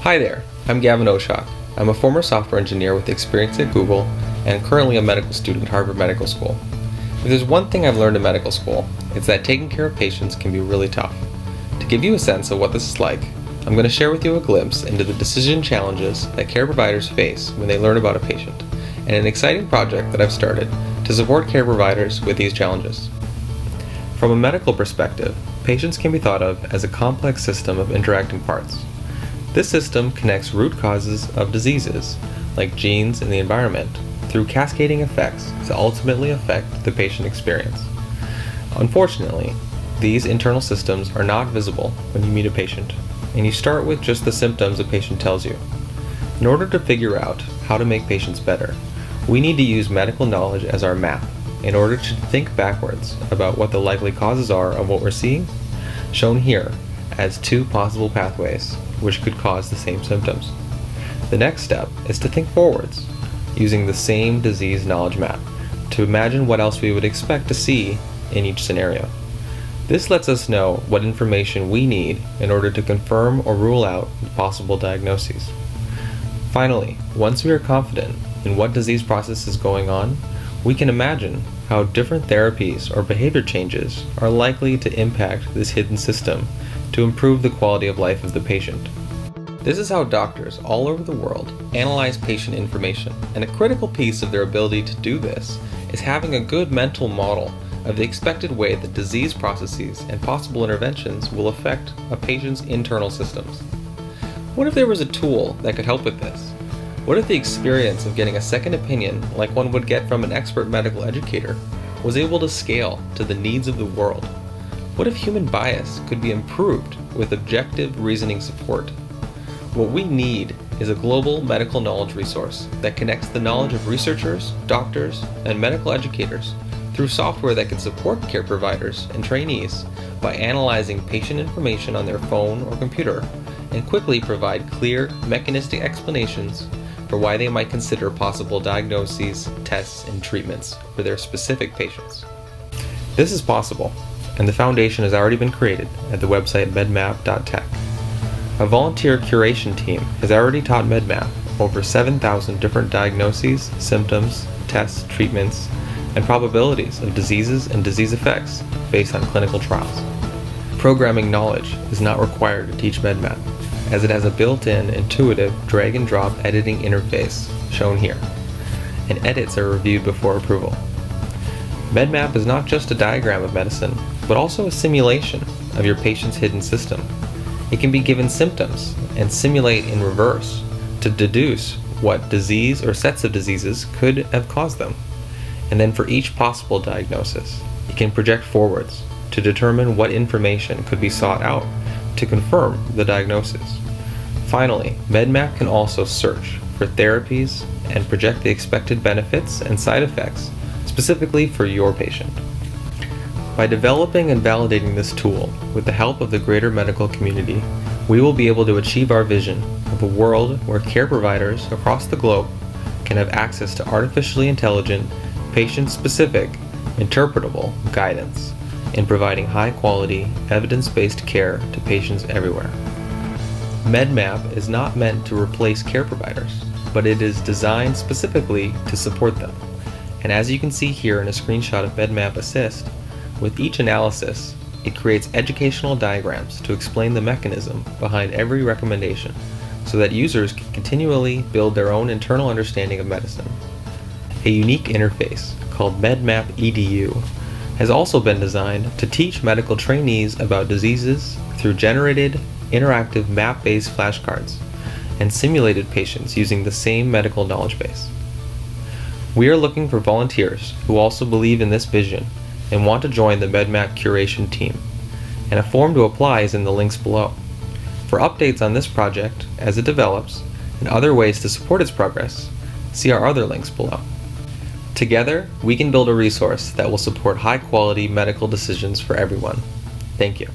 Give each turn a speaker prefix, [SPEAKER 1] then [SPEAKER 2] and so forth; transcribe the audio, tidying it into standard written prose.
[SPEAKER 1] Hi there, I'm Gavin Oshak. I'm a former software engineer with experience at Google and currently a medical student at Harvard Medical School. If there's one thing I've learned in medical school, it's that taking care of patients can be really tough. To give you a sense of what this is like, I'm going to share with you a glimpse into the decision challenges that care providers face when they learn about a patient, and an exciting project that I've started to support care providers with these challenges. From a medical perspective, patients can be thought of as a complex system of interacting parts. This system connects root causes of diseases, like genes and the environment, through cascading effects to ultimately affect the patient experience. Unfortunately, these internal systems are not visible when you meet a patient, and you start with just the symptoms a patient tells you. In order to figure out how to make patients better, we need to use medical knowledge as our map in order to think backwards about what the likely causes are of what we're seeing, shown here as two possible pathways which could cause the same symptoms. The next step is to think forwards, using the same disease knowledge map, to imagine what else we would expect to see in each scenario. This lets us know what information we need in order to confirm or rule out possible diagnoses. Finally, once we are confident in what disease process is going on, we can imagine how different therapies or behavior changes are likely to impact this hidden system to improve the quality of life of the patient. This is how doctors all over the world analyze patient information, and a critical piece of their ability to do this is having a good mental model of the expected way that disease processes and possible interventions will affect a patient's internal systems. What if there was a tool that could help with this? What if the experience of getting a second opinion, like one would get from an expert medical educator, was able to scale to the needs of the world? What if human bias could be improved with objective reasoning support? What we need is a global medical knowledge resource that connects the knowledge of researchers, doctors, and medical educators through software that can support care providers and trainees by analyzing patient information on their phone or computer and quickly provide clear, mechanistic explanations for why they might consider possible diagnoses, tests, and treatments for their specific patients. This is possible, and the foundation has already been created at the website medmap.tech. A volunteer curation team has already taught MedMap over 7,000 different diagnoses, symptoms, tests, treatments, and probabilities of diseases and disease effects based on clinical trials. Programming knowledge is not required to teach MedMap, as it has a built-in intuitive drag-and-drop editing interface shown here, and edits are reviewed before approval. MedMap is not just a diagram of medicine, but also a simulation of your patient's hidden system. It can be given symptoms and simulate in reverse to deduce what disease or sets of diseases could have caused them. And then for each possible diagnosis, it can project forwards to determine what information could be sought out to confirm the diagnosis. Finally, MedMap can also search for therapies and project the expected benefits and side effects specifically for your patient. By developing and validating this tool with the help of the greater medical community, we will be able to achieve our vision of a world where care providers across the globe can have access to artificially intelligent, patient-specific, interpretable guidance in providing high-quality, evidence-based care to patients everywhere. MedMap is not meant to replace care providers, but it is designed specifically to support them. And as you can see here in a screenshot of MedMap Assist, with each analysis, it creates educational diagrams to explain the mechanism behind every recommendation so that users can continually build their own internal understanding of medicine. A unique interface called MedMap EDU has also been designed to teach medical trainees about diseases through generated, interactive map-based flashcards and simulated patients using the same medical knowledge base. We are looking for volunteers who also believe in this vision and want to join the MedMap curation team, and a form to apply is in the links below. For updates on this project as it develops and other ways to support its progress, see our other links below. Together, we can build a resource that will support high-quality medical decisions for everyone. Thank you.